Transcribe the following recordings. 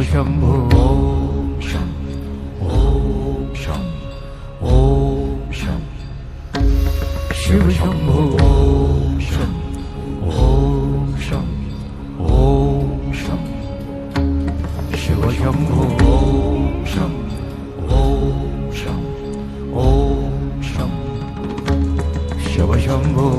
शंभो ओम शं ओम शं ओम शं शिव शंभो ओम शं ओम शं ओम शं शिव शंभो ओम शं ओम शं ओम शं शिव शंभो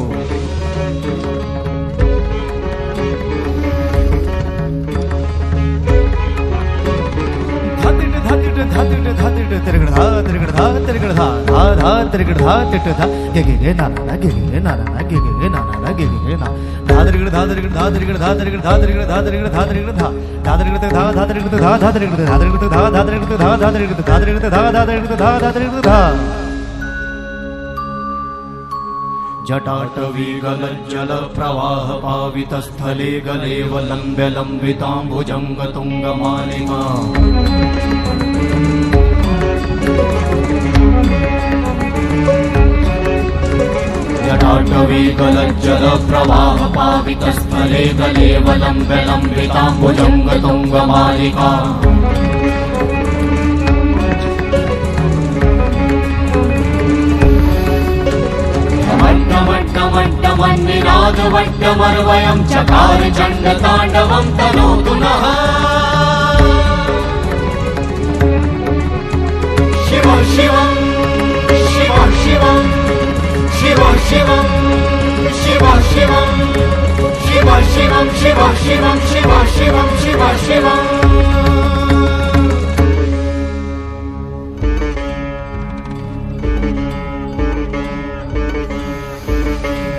जटाटवीगलज्जल प्रवाह पावितस्थले गलेवलम्ब्य लम्बिताम्बुजङ्गतुङ्गमालिका जटाटवीगलज्जल प्रवाह पावितस्थले गलेवलम्ब्य लम्बिताम्बुजङ्गतुङ्गमालिका वट्टमन्निनादवट्टमर्वयं चकार चण्डताण्डवं तनोतु नः शिव शिवं शिव शिवं शिव शिवं शिव शिवं शिव शिवं शिव शिवं शिव शिवं शिव शिवं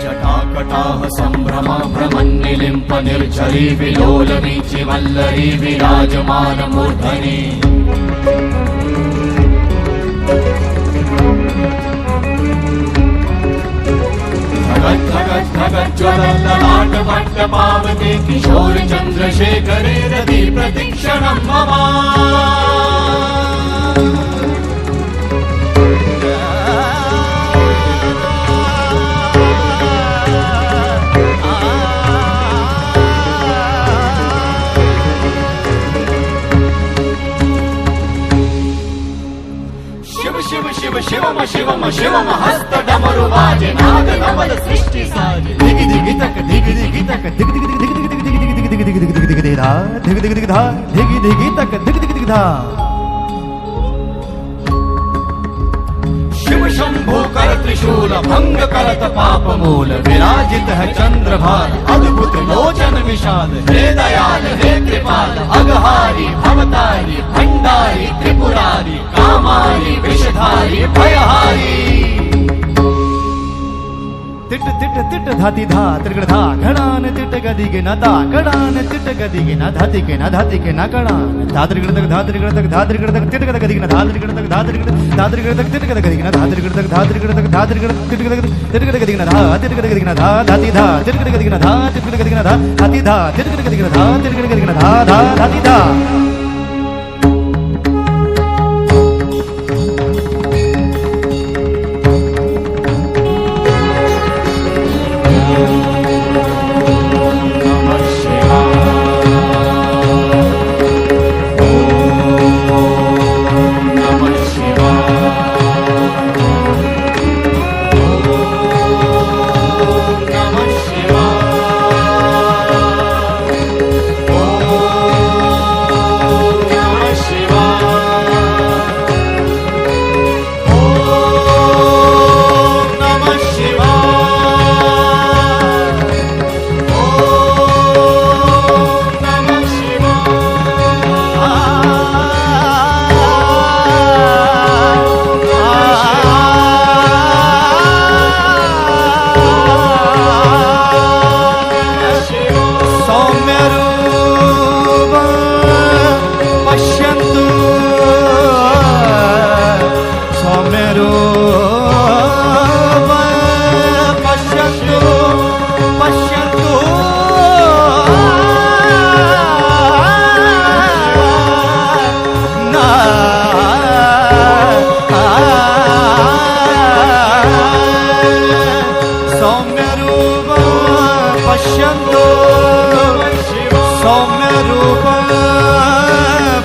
जटाकटाह सम्भ्रमा भ्रमन्निलिम्प निर्झरी विलोलवीचि वल्लरी विराजमान मूर्धनि ज्वलल्ललाट वट्ट पावते किशोर चन्द्रशेखरे रति प्रतीक्षणं मम शिव शिव शिवम शिवम शिवम हस्त डमरु बाजे नाद नवल सृष्टि साजे दिगि दिगि तक दिगि दिगि तक दिगि दिगि दिगि दिगि दिगि दिगि दिगि दिगि दिगि दिगि दिगि धा दिगि दिगि दिगि धा दिगि दिगि तक दिगि दिगि दिगि धा शिव शंभो कर त्रिशूल भंग करत पाप मूल विराजित है चंद्रभार अद्भुत लोचन विशाल हे दयाल हे कृपाल अघहारी भवतारी भंडारी त्रिपुरारी कामारी विषधारी भयहारी तिट तिट तिट धाति धा त्रिगण धा घणान तिट गदि के न ता घणान तिट गदि के न धाति के न धाति के न घणान धा त्रिगण तक धा त्रिगण तक धा त्रिगण तक तिट गद गदि के न धा त्रिगण तक धा त्रिगण तक तिट गद गदि के न धा त्रिगण तक धा त्रिगण तक धा त्रिगण तिट गद तिट गद गदि के न धा तिट गद गदि के न धा धाति धा तिट गद गदि के न धा तिट गद गदि के न धा धाति धा तिट गद गदि के न धा तिट गद गदि के न धा धा धाति धा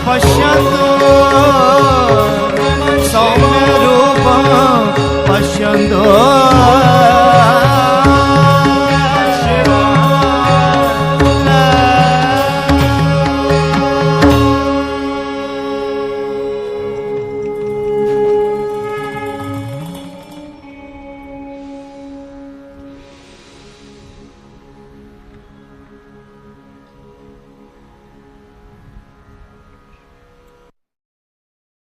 पश्यन्तु सौम्यरूपं पश्यन्तु